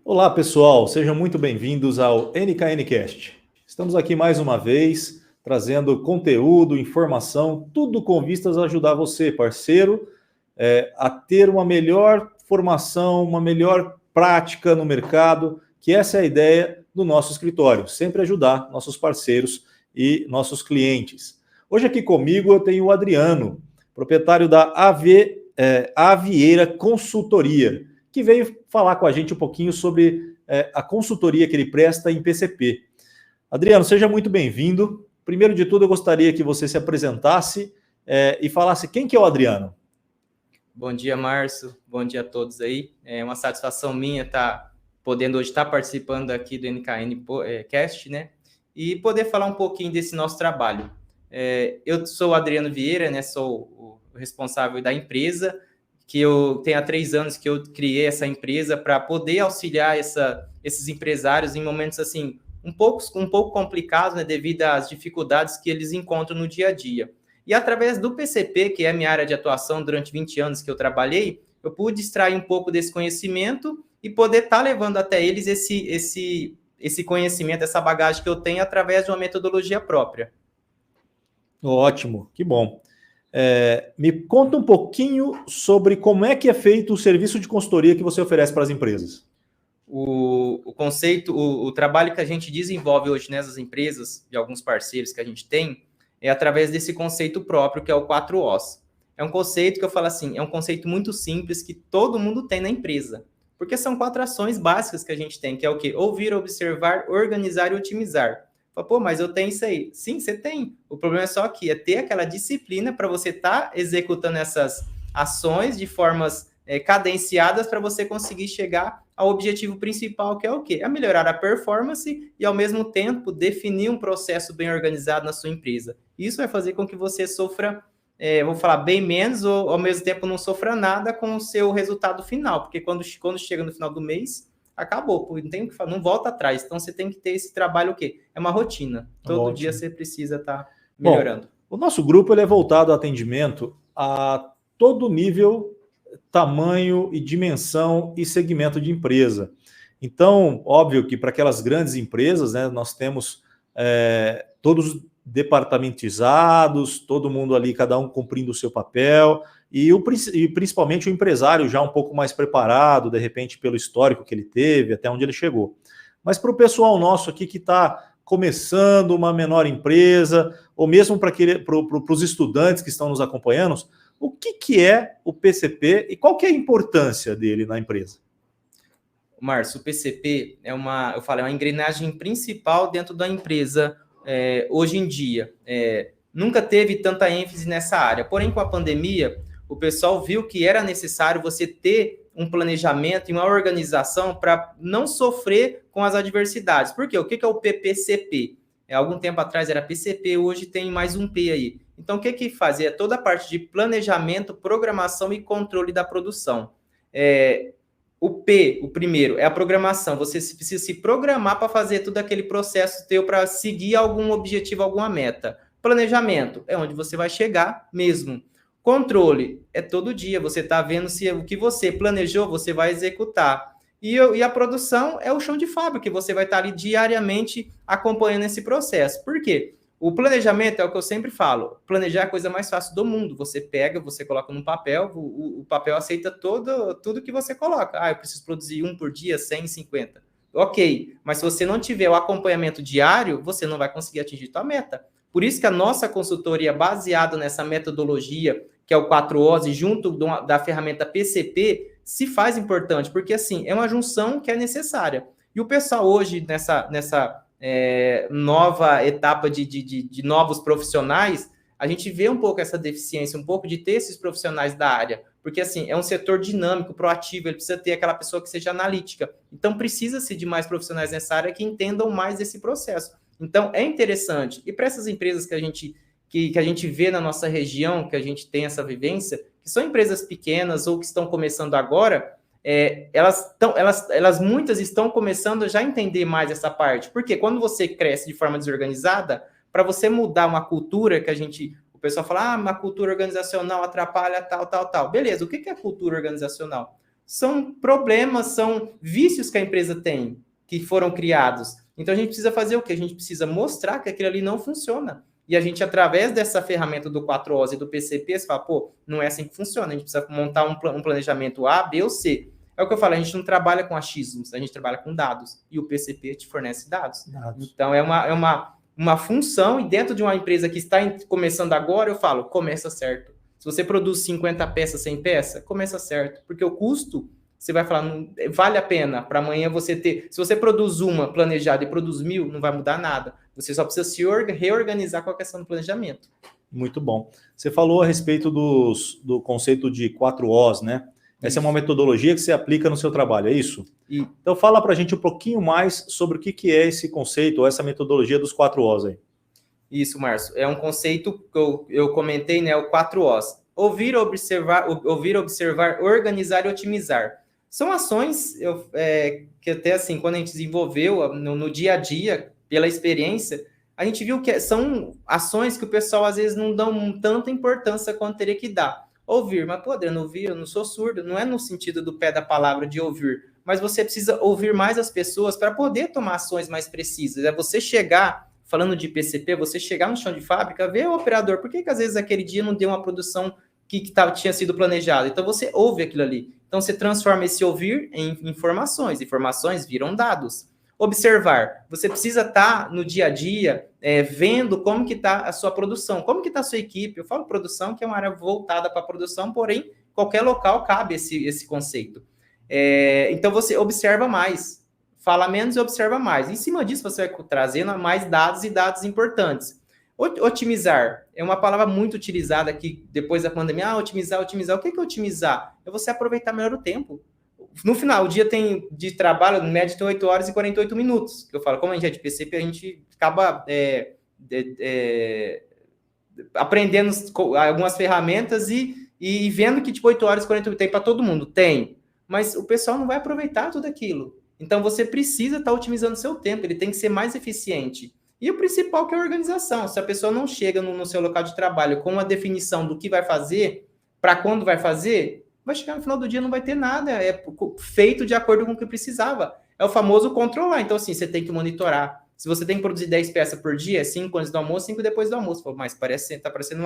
Olá pessoal, sejam muito bem-vindos ao NKNcast. Estamos aqui mais uma vez, trazendo conteúdo, informação, tudo com vistas a ajudar você, parceiro, a ter uma melhor formação, uma melhor prática no mercado, que essa é a ideia do nosso escritório, sempre ajudar nossos parceiros e nossos clientes. Hoje aqui comigo eu tenho o Adriano, proprietário da Avieira Consultoria, que veio falar com a gente um pouquinho sobre a consultoria que ele presta em PCP. Adriano, seja muito bem-vindo. Primeiro de tudo, eu gostaria que você se apresentasse e falasse quem que é o Adriano. Bom dia, Márcio. Bom dia a todos aí. É uma satisfação minha estar podendo hoje estar participando aqui do NKNcast, né? E poder falar um pouquinho desse nosso trabalho. Eu sou o Adriano Vieira, né? Sou o responsável da empresa, que eu tenho há 3 anos que eu criei essa empresa para poder auxiliar esses empresários em momentos assim um pouco complicados, né, devido às dificuldades que eles encontram no dia a dia. E através do PCP, que é a minha área de atuação durante 20 anos que eu trabalhei, eu pude extrair um pouco desse conhecimento e poder estar levando até eles esse conhecimento, essa bagagem que eu tenho através de uma metodologia própria. Ótimo, que bom. Me conta um pouquinho sobre como é que é feito o serviço de consultoria que você oferece para as empresas. O conceito, o trabalho que a gente desenvolve hoje nessas empresas, de alguns parceiros que a gente tem, é através desse conceito próprio, que é o 4Os. É um conceito que eu falo assim, é um conceito muito simples que todo mundo tem na empresa. Porque são 4 ações básicas que a gente tem, que é o quê? Ouvir, observar, organizar e otimizar. Pô, mas eu tenho isso aí. Sim, você tem. O problema é só que é ter aquela disciplina para você estar executando essas ações de formas cadenciadas para você conseguir chegar ao objetivo principal, que é o quê? É melhorar a performance e, ao mesmo tempo, definir um processo bem organizado na sua empresa. Isso vai fazer com que você sofra, vou falar, bem menos ou, ao mesmo tempo, não sofra nada com o seu resultado final. Porque quando chega no final do mês, acabou, não tem o que falar, não volta atrás. Então, você tem que ter esse trabalho, o quê? É uma rotina. Todo Ótimo. dia você precisa estar melhorando. Bom, o nosso grupo ele é voltado ao atendimento a todo nível, tamanho e dimensão e segmento de empresa. Então, óbvio que para aquelas grandes empresas, né, nós temos todos departamentizados, todo mundo ali, cada um cumprindo o seu papel, e principalmente o empresário já um pouco mais preparado, de repente pelo histórico que ele teve, até onde ele chegou. Mas para o pessoal nosso aqui que está começando uma menor empresa, ou mesmo para os estudantes que estão nos acompanhando, o que é o PCP e qual que é a importância dele na empresa? Márcio, o PCP é uma engrenagem principal dentro da empresa hoje em dia. Nunca teve tanta ênfase nessa área, porém com a pandemia, o pessoal viu que era necessário você ter um planejamento e uma organização para não sofrer com as adversidades. Por quê? O que é o PPCP? Algum tempo atrás era PCP, hoje tem mais um P aí. Então, o que fazia? Toda a parte de planejamento, programação e controle da produção. O P, o primeiro, é a programação. Você precisa se programar para fazer todo aquele processo teu para seguir algum objetivo, alguma meta. Planejamento é onde você vai chegar mesmo. Controle é todo dia. Você está vendo se o que você planejou, você vai executar. E a produção é o chão de fábrica, que você vai estar ali diariamente acompanhando esse processo. Por quê? O planejamento é o que eu sempre falo. Planejar é a coisa mais fácil do mundo. Você pega, você coloca num papel, o papel aceita tudo que você coloca. Eu preciso produzir 1 por dia, 100, 50. Ok, mas se você não tiver o acompanhamento diário, você não vai conseguir atingir sua meta. Por isso que a nossa consultoria, baseada nessa metodologia, que é o 4Os, junto da ferramenta PCP, se faz importante, porque assim, é uma junção que é necessária. E o pessoal hoje, nessa nova etapa de novos profissionais, a gente vê um pouco essa deficiência, um pouco de ter esses profissionais da área, porque assim, é um setor dinâmico, proativo, ele precisa ter aquela pessoa que seja analítica. Então, precisa-se de mais profissionais nessa área que entendam mais desse processo. Então, é interessante. E para essas empresas que a gente vê na nossa região, que a gente tem essa vivência, que são empresas pequenas ou que estão começando agora, elas muitas estão começando já a entender mais essa parte. Porque quando você cresce de forma desorganizada, para você mudar uma cultura o pessoal fala, uma cultura organizacional atrapalha tal. Beleza, o que é cultura organizacional? São problemas, são vícios que a empresa tem, que foram criados. Então, a gente precisa fazer o quê? A gente precisa mostrar que aquilo ali não funciona. E a gente, através dessa ferramenta do 4Os e do PCP, você fala, não é assim que funciona. A gente precisa montar um planejamento A, B ou C. É o que eu falo, a gente não trabalha com achismos, a gente trabalha com dados. E o PCP te fornece dados. Então, é uma função, e dentro de uma empresa que está começando agora, eu falo, começa certo. Se você produz 50 peças, 100 peças, começa certo. Porque o custo, você vai falar, não, vale a pena para amanhã você ter... Se você produz uma planejada e produz 1000, não vai mudar nada. Você só precisa se reorganizar com a questão do planejamento. Muito bom. Você falou a respeito do conceito de 4Os, né? Essa é uma metodologia que você aplica no seu trabalho, é isso? Então fala para a gente um pouquinho mais sobre o que é esse conceito, ou essa metodologia dos 4Os aí. Isso, Márcio. É um conceito que eu comentei, né? O 4Os. Ouvir, observar, organizar e otimizar. São ações que até assim, quando a gente desenvolveu no dia a dia, pela experiência, a gente viu que são ações que o pessoal às vezes não dão tanta importância quanto teria que dar. Ouvir, mas Adriano, ouvir, eu não sou surdo, não é no sentido do pé da palavra de ouvir, mas você precisa ouvir mais as pessoas para poder tomar ações mais precisas. É você chegar, falando de PCP, você chegar no chão de fábrica, ver o operador, por que às vezes aquele dia não deu uma produção que tinha sido planejada? Então você ouve aquilo ali. Então você transforma esse ouvir em informações viram dados. Observar, você precisa estar no dia a dia vendo como que está a sua produção, como que está a sua equipe. Eu falo produção, que é uma área voltada para a produção, porém, qualquer local cabe esse conceito. Então, você observa mais, fala menos e observa mais. Em cima disso, você vai trazendo mais dados e dados importantes. Otimizar é uma palavra muito utilizada aqui depois da pandemia. Otimizar. O que é otimizar? É você aproveitar melhor o tempo. No final, o dia de trabalho, no médio, tem 8 horas e 48 minutos. Eu falo, como a gente é de PCP, a gente acaba aprendendo algumas ferramentas e vendo que, 8 horas e 48 tem para todo mundo. Tem. Mas o pessoal não vai aproveitar tudo aquilo. Então, você precisa estar otimizando o seu tempo. Ele tem que ser mais eficiente. E o principal que é a organização. Se a pessoa não chega no seu local de trabalho com uma definição do que vai fazer, para quando vai fazer, vai chegar no final do dia não vai ter nada, é feito de acordo com o que precisava. É o famoso controlar. Então, assim, você tem que monitorar. Se você tem que produzir 10 peças por dia, 5 antes do almoço, 5 depois do almoço. Mas tá parecendo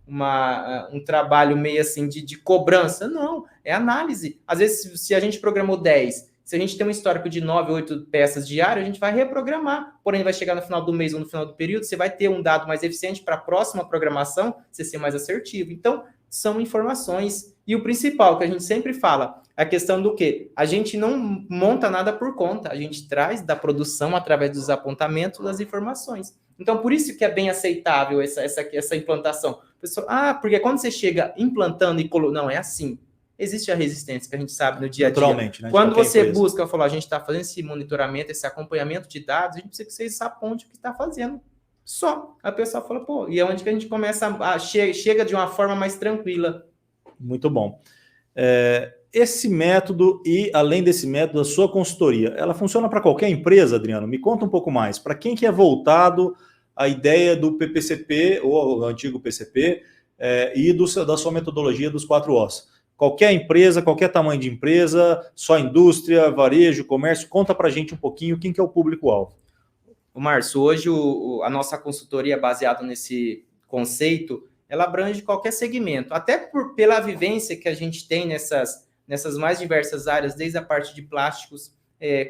um trabalho meio assim de cobrança. Não, é análise. Às vezes, se a gente programou 10, se a gente tem um histórico de 9, 8 peças diárias, a gente vai reprogramar. Porém, vai chegar no final do mês ou no final do período, você vai ter um dado mais eficiente para a próxima programação, você ser mais assertivo. Então, são informações. E o principal, que a gente sempre fala, a questão do quê? A gente não monta nada por conta, a gente traz da produção, através dos apontamentos, das informações. Então, por isso que é bem aceitável essa implantação. Pessoal, porque quando você chega implantando e colocando... Não, é assim. Existe a resistência, que a gente sabe no dia a dia. Naturalmente, né? Quando você busca, a gente está fazendo esse monitoramento, esse acompanhamento de dados, a gente precisa que vocês aponte o que está fazendo. Só. A pessoa fala, e é onde que a gente começa chega de uma forma mais tranquila. Muito bom. Esse método e, além desse método, a sua consultoria, ela funciona para qualquer empresa, Adriano? Me conta um pouco mais. Para quem que é voltado a ideia do PPCP, ou o antigo PCP, e da sua metodologia dos 4Os? Qualquer empresa, qualquer tamanho de empresa, só indústria, varejo, comércio, conta para a gente um pouquinho quem que é o público-alvo. Márcio, hoje a nossa consultoria baseada nesse conceito, ela abrange qualquer segmento, até pela vivência que a gente tem nessas mais diversas áreas, desde a parte de plásticos,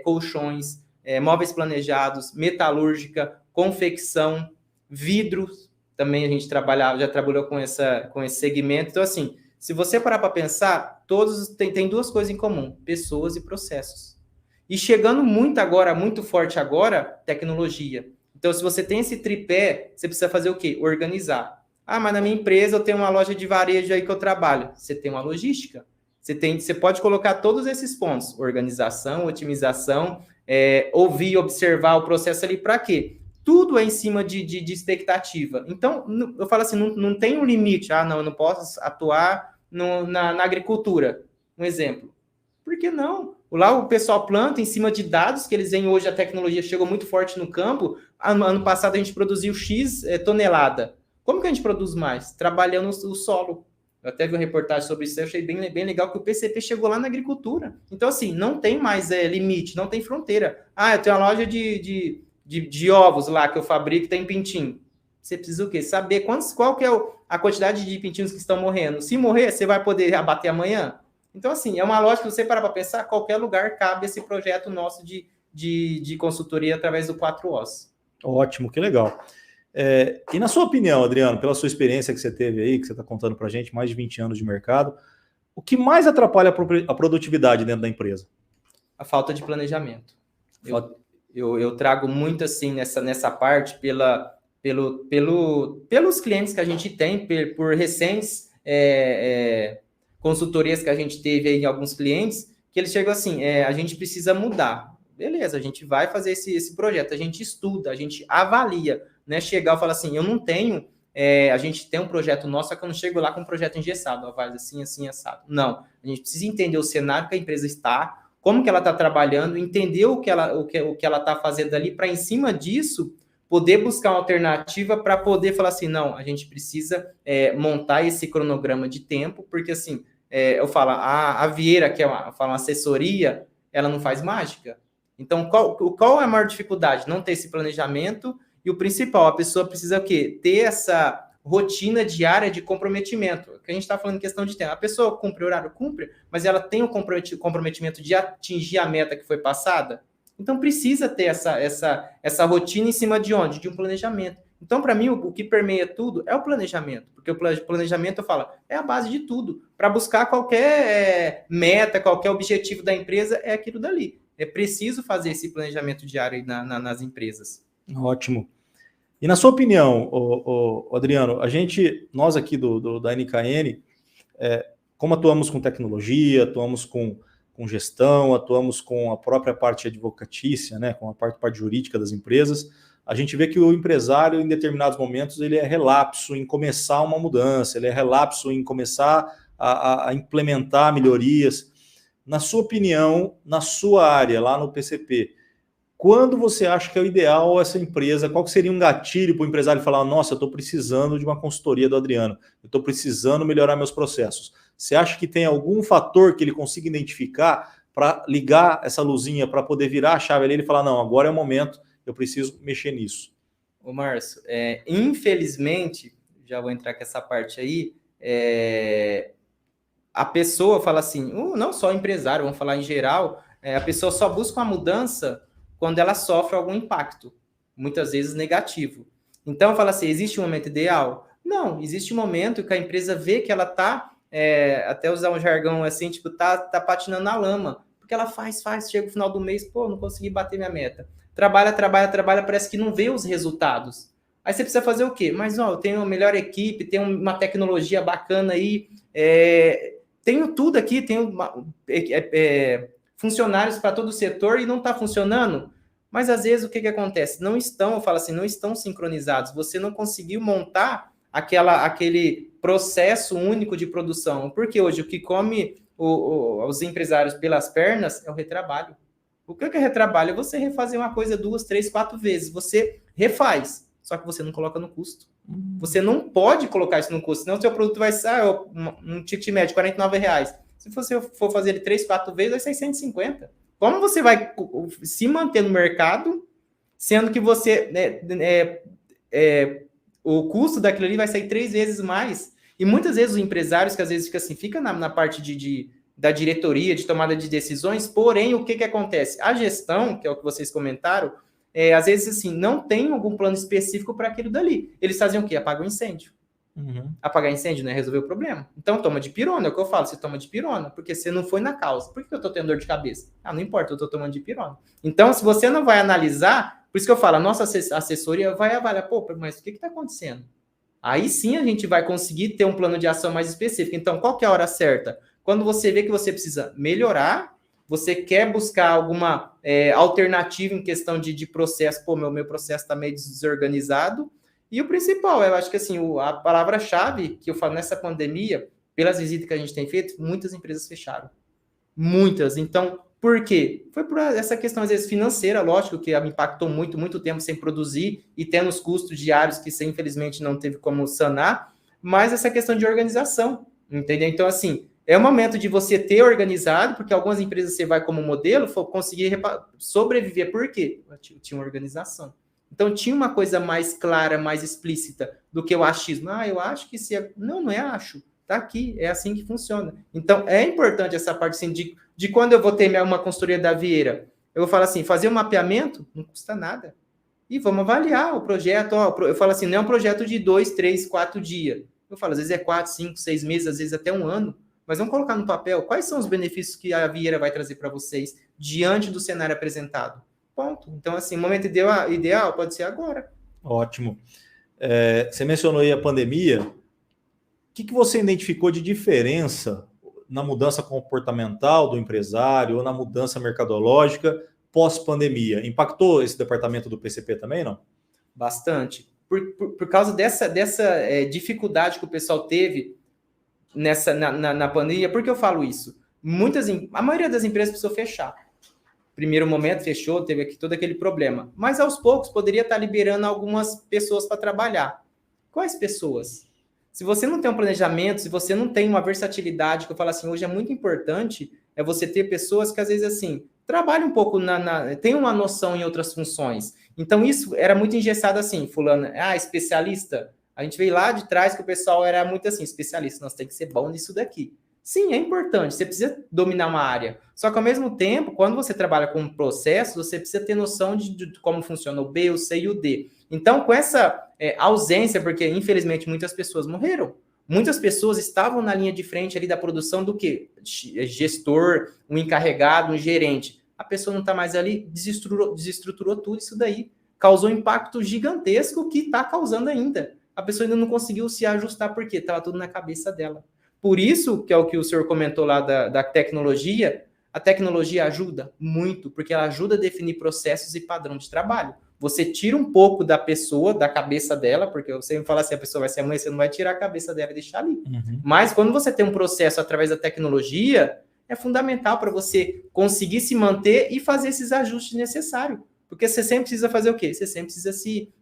colchões, móveis planejados, metalúrgica, confecção, vidros, também a gente já trabalhou com esse segmento. Então, assim, se você parar para pensar, todos tem duas coisas em comum, pessoas e processos. E chegando muito forte agora, tecnologia. Então, se você tem esse tripé, você precisa fazer o quê? Organizar. Mas na minha empresa eu tenho uma loja de varejo aí que eu trabalho. Você tem uma logística. Você pode colocar todos esses pontos. Organização, otimização, ouvir, observar o processo ali para quê? Tudo é em cima de expectativa. Então, eu falo assim, não tem um limite. Eu não posso atuar na agricultura. Um exemplo. Por que não? Lá o pessoal planta em cima de dados que eles veem hoje, a tecnologia chegou muito forte no campo. Ano passado a gente produziu X tonelada. Como que a gente produz mais? Trabalhando o solo. Eu até vi uma reportagem sobre isso, eu achei bem legal que o PCP chegou lá na agricultura. Então, assim, não tem mais limite, não tem fronteira. Ah, eu tenho uma loja de ovos lá que eu fabrico, tem pintinho. Você precisa o quê? Saber qual que é a quantidade de pintinhos que estão morrendo. Se morrer, você vai poder abater amanhã? Então, assim, é uma lógica que você parar para pensar, qualquer lugar cabe esse projeto nosso de consultoria através do 4Os. Ótimo, que legal. E na sua opinião, Adriano, pela sua experiência que você teve aí, que você está contando para a gente, mais de 20 anos de mercado, o que mais atrapalha a produtividade dentro da empresa? A falta de planejamento. Eu trago muito assim nessa parte pelos clientes que a gente tem, por recentes consultorias que a gente teve aí em alguns clientes, que eles chegam assim, a gente precisa mudar. Beleza, a gente vai fazer esse projeto, a gente estuda, a gente avalia, né? Chegar e falar assim, eu não tenho, a gente tem um projeto nosso, só que eu não chego lá com um projeto engessado, avaliar assim, assim, assado. Não, a gente precisa entender o cenário que a empresa está, como que ela está trabalhando, entender o que ela está fazendo ali, para em cima disso poder buscar uma alternativa para poder falar assim, não, a gente precisa montar esse cronograma de tempo, porque assim, eu falo, a Vieira, que é uma assessoria, ela não faz mágica. Então, qual é a maior dificuldade? Não ter esse planejamento e o principal, a pessoa precisa o quê? Ter essa rotina diária de comprometimento. Que a gente está falando em questão de tempo. A pessoa cumpre o horário? Cumpre, mas ela tem o comprometimento de atingir a meta que foi passada? Então, precisa ter essa rotina em cima de onde? De um planejamento. Então, para mim, o que permeia tudo é o planejamento, porque o planejamento, eu falo, é a base de tudo. Para buscar qualquer meta, qualquer objetivo da empresa, é aquilo dali. É preciso fazer esse planejamento diário nas empresas. Ótimo. E na sua opinião, Adriano, nós aqui da NKN, como atuamos com tecnologia, atuamos com gestão, atuamos com a própria parte advocatícia, né, com a parte jurídica das empresas, a gente vê que o empresário, em determinados momentos, ele é relapso em começar uma mudança, ele é relapso em começar a implementar melhorias. Na sua opinião, na sua área, lá no PCP, quando você acha que é o ideal essa empresa? Qual seria um gatilho para o empresário falar, nossa, eu estou precisando de uma consultoria do Adriano, eu estou precisando melhorar meus processos? Você acha que tem algum fator que ele consiga identificar para ligar essa luzinha, para poder virar a chave ali e falar, não, agora é o momento, eu preciso mexer nisso? Ô, Márcio, infelizmente, já vou entrar com essa parte aí, a pessoa fala assim, não só o empresário, vamos falar em geral, a pessoa só busca uma mudança quando ela sofre algum impacto, muitas vezes negativo. Então, fala assim, existe um momento ideal? Não, existe um momento que a empresa vê que ela está, até usar um jargão assim, tipo, tá patinando na lama, porque ela faz, chega no final do mês, pô, não consegui bater minha meta. Trabalha, parece que não vê os resultados. Aí você precisa fazer o quê? Mas, eu tenho uma melhor equipe, tenho uma tecnologia bacana aí, tenho tudo aqui, tenho funcionários para todo o setor e não está funcionando. Mas, às vezes, o que acontece? Não estão sincronizados. Você não conseguiu montar aquele processo único de produção. Porque hoje o que come os empresários pelas pernas é o retrabalho. O que é retrabalho? É você refazer uma coisa 2, 3, 4 vezes. Você refaz, só que você não coloca no custo. Você não pode colocar isso no custo, senão o seu produto vai ser um ticket médio, R$49. Se você for fazer ele 3, 4 vezes, vai ser 150. Como você vai se manter no mercado, sendo que você o custo daquilo ali vai sair 3 vezes mais? E muitas vezes os empresários que às vezes fica na parte da diretoria, de tomada de decisões, porém, o que acontece? A gestão, que é o que vocês comentaram, às vezes, assim, não tem algum plano específico para aquilo dali. Eles fazem o quê? Apagam o incêndio. Apagar incêndio não é resolver o problema. Então, toma de pirona, é o que eu falo, você toma de pirona, porque você não foi na causa. Por que eu tô tendo dor de cabeça? Não importa, eu tô tomando de pirona. Então, se você não vai analisar, por isso que eu falo, a nossa assessoria vai avaliar, pô, mas o que tá acontecendo? Aí sim a gente vai conseguir ter um plano de ação mais específico. Então, qual que é a hora certa? Quando você vê que você precisa melhorar, você quer buscar alguma alternativa em questão de processo, pô, meu processo está meio desorganizado. E o principal, eu acho que assim, a palavra-chave que eu falo nessa pandemia, pelas visitas que a gente tem feito, muitas empresas fecharam. Muitas. Então, por quê? Foi por essa questão, às vezes, financeira, lógico, que me impactou muito tempo sem produzir e tendo os custos diários que você, infelizmente, não teve como sanar, mas essa questão de organização, entendeu? Então, assim, é o momento de você ter organizado, porque algumas empresas você vai como modelo, conseguir sobreviver. Por quê? Tinha uma organização. Então, tinha uma coisa mais clara, mais explícita do que o achismo. Eu acho que se... Não é acho. Tá aqui, é assim que funciona. Então, é importante essa parte assim, de quando eu vou ter uma consultoria da Vieira, eu vou falar assim, fazer um mapeamento não custa nada. E vamos avaliar o projeto. Eu falo assim, não é um projeto de 2, 3, 4 dias. Eu falo, às vezes é 4, 5, 6 meses, às vezes até um ano. Mas vamos colocar no papel quais são os benefícios que a Vieira vai trazer para vocês diante do cenário apresentado. Ponto. Então, assim, o momento ideal pode ser agora. Ótimo. Você mencionou aí a pandemia. O que você identificou de diferença na mudança comportamental do empresário ou na mudança mercadológica pós-pandemia? Impactou esse departamento do PCP também, não? Bastante. Por causa dessa dificuldade que o pessoal teve na pandemia. Por que eu falo isso? A maioria das empresas precisou fechar. Primeiro momento fechou, teve aqui todo aquele problema. Mas aos poucos poderia estar liberando algumas pessoas para trabalhar. Quais pessoas? Se você não tem um planejamento, se você não tem uma versatilidade, que eu falo assim, hoje é muito importante, é você ter pessoas que às vezes assim, trabalham um pouco, tem uma noção em outras funções. Então isso era muito engessado assim, fulano, especialista. A gente veio lá de trás que o pessoal era muito assim, especialista, nós tem que ser bom nisso daqui. Sim, é importante, você precisa dominar uma área. Só que ao mesmo tempo, quando você trabalha com processos, você precisa ter noção de como funciona o B, o C e o D. Então, com essa ausência, porque infelizmente muitas pessoas morreram, muitas pessoas estavam na linha de frente ali da produção do quê? Gestor, um encarregado, um gerente. A pessoa não está mais ali, desestruturou tudo isso daí. Causou um impacto gigantesco que está causando ainda. A pessoa ainda não conseguiu se ajustar, porque estava tudo na cabeça dela. Por isso, que é o que o senhor comentou lá da tecnologia, a tecnologia ajuda muito, porque ela ajuda a definir processos e padrão de trabalho. Você tira um pouco da pessoa, da cabeça dela, porque você me fala assim, a pessoa vai ser amanhã, você não vai tirar a cabeça dela e deixar ali. Uhum. Mas quando você tem um processo através da tecnologia, é fundamental para você conseguir se manter e fazer esses ajustes necessários. Porque você sempre precisa fazer o quê? Você sempre precisa se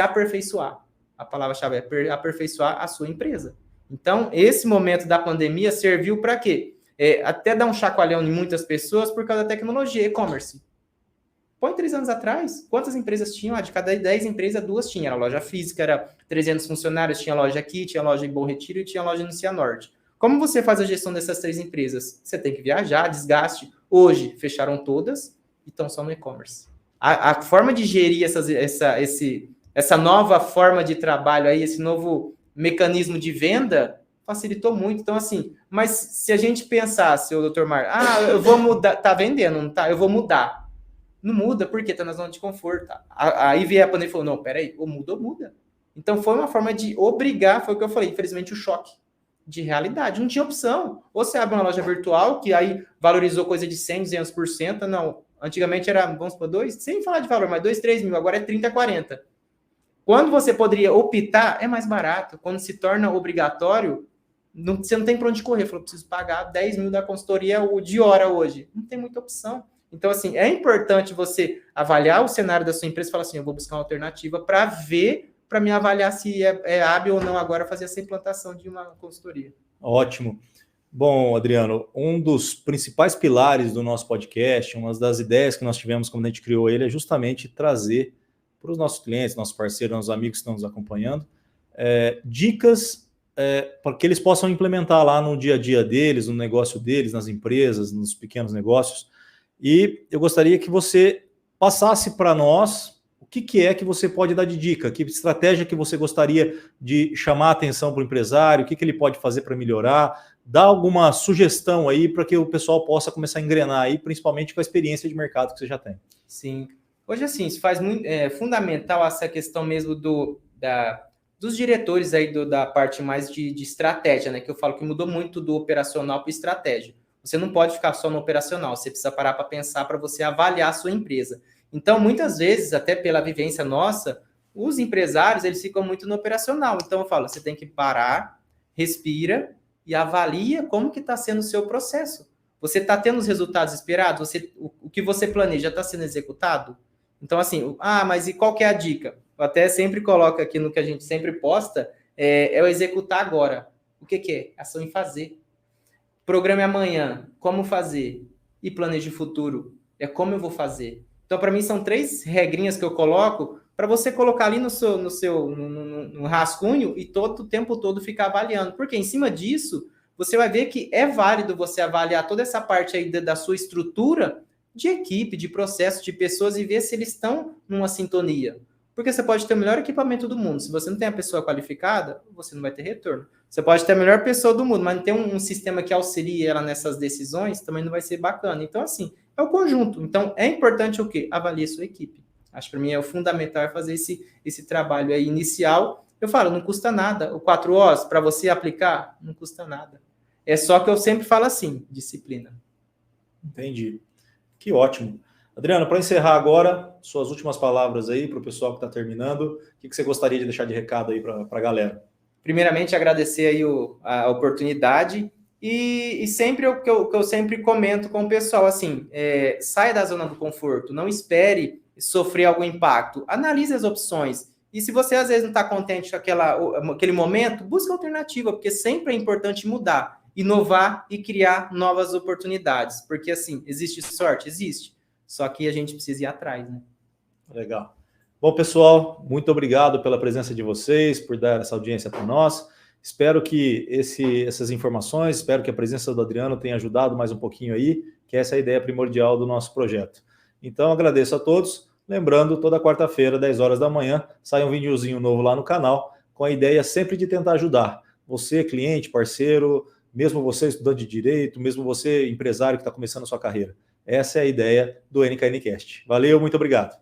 aperfeiçoar. A palavra-chave é aperfeiçoar a sua empresa. Então, esse momento da pandemia serviu para quê? Até dar um chacoalhão em muitas pessoas por causa da tecnologia, e-commerce. Põe 3 anos atrás, quantas empresas tinham? De cada 10 empresas, 2 tinham. Era loja física, era 300 funcionários, tinha loja aqui, tinha loja em Bom Retiro e tinha loja no Cianorte. Como você faz a gestão dessas 3 empresas? Você tem que viajar, desgaste. Hoje, fecharam todas e estão só no e-commerce. A forma de gerir essa nova forma de trabalho aí, esse novo mecanismo de venda, facilitou muito. Então, assim, mas se a gente pensasse, o doutor Mar, eu vou mudar, tá vendendo, não tá? Eu vou mudar. Não muda, porque tá na zona de conforto. Aí veio a pandemia e falou, não, peraí, ou muda. Então, foi uma forma de obrigar, foi o que eu falei, infelizmente, o choque de realidade. Não tinha opção. Ou você abre uma loja virtual, que aí valorizou coisa de 100%, 200%, não. Antigamente era, vamos supor, 2, sem falar de valor, mas 2, 3 mil, agora é 30, 40. Quando você poderia optar, é mais barato. Quando se torna obrigatório, você não tem para onde correr. Falou, preciso pagar 10 mil da consultoria de hora hoje. Não tem muita opção. Então, assim, é importante você avaliar o cenário da sua empresa e falar assim, eu vou buscar uma alternativa para ver, para me avaliar se é hábil ou não agora fazer essa implantação de uma consultoria. Ótimo. Bom, Adriano, um dos principais pilares do nosso podcast, uma das ideias que nós tivemos quando a gente criou ele, é justamente trazer para os nossos clientes, nossos parceiros, nossos amigos que estão nos acompanhando, dicas para que eles possam implementar lá no dia a dia deles, no negócio deles, nas empresas, nos pequenos negócios. E eu gostaria que você passasse para nós o que é que você pode dar de dica, que estratégia que você gostaria de chamar a atenção para o empresário, o que ele pode fazer para melhorar, dá alguma sugestão aí para que o pessoal possa começar a engrenar aí, principalmente com a experiência de mercado que você já tem. Sim. Hoje, assim, se faz muito fundamental essa questão mesmo dos diretores aí da parte mais de estratégia, né? Que eu falo que mudou muito do operacional para estratégia. Você não pode ficar só no operacional, você precisa parar para pensar para você avaliar a sua empresa. Então, muitas vezes, até pela vivência nossa, os empresários, eles ficam muito no operacional. Então, eu falo, você tem que parar, respira e avalia como que está sendo o seu processo. Você está tendo os resultados esperados? O que você planeja está sendo executado? Então, assim, mas e qual que é a dica? Eu até sempre coloco aqui no que a gente sempre posta, é o executar agora. O que é? Ação em fazer. Programe amanhã, como fazer? E planeje o futuro, é como eu vou fazer. Então, para mim, são 3 regrinhas que eu coloco para você colocar ali no rascunho e todo o tempo todo ficar avaliando. Porque em cima disso, você vai ver que é válido você avaliar toda essa parte aí da sua estrutura de equipe, de processo, de pessoas e ver se eles estão numa sintonia. Porque você pode ter o melhor equipamento do mundo. Se você não tem a pessoa qualificada, você não vai ter retorno. Você pode ter a melhor pessoa do mundo, mas não tem um sistema que auxilie ela nessas decisões, também não vai ser bacana. Então, assim, é o conjunto. Então, é importante o quê? Avalie a sua equipe. Acho que para mim é o fundamental fazer esse trabalho aí inicial. Eu falo, não custa nada. O 4Os, para você aplicar, não custa nada. É só que eu sempre falo assim, disciplina. Entendi. Que ótimo. Adriano, para encerrar agora, suas últimas palavras aí para o pessoal que está terminando, o que você gostaria de deixar de recado aí para a galera? Primeiramente, agradecer aí a oportunidade e sempre o que eu sempre comento com o pessoal, assim, saia da zona do conforto, não espere sofrer algum impacto, analise as opções. E se você às vezes não está contente com aquele momento, busque alternativa, porque sempre é importante mudar, inovar e criar novas oportunidades. Porque, assim, existe sorte? Existe. Só que a gente precisa ir atrás, né? Legal. Bom, pessoal, muito obrigado pela presença de vocês, por dar essa audiência para nós. Espero que essas informações, espero que a presença do Adriano tenha ajudado mais um pouquinho aí, que essa é a ideia primordial do nosso projeto. Então, agradeço a todos. Lembrando, toda quarta-feira, 10 horas da manhã, sai um videozinho novo lá no canal, com a ideia sempre de tentar ajudar você, cliente, parceiro, mesmo você, estudante de direito, mesmo você, empresário que está começando a sua carreira. Essa é a ideia do NKNcast. Valeu, muito obrigado.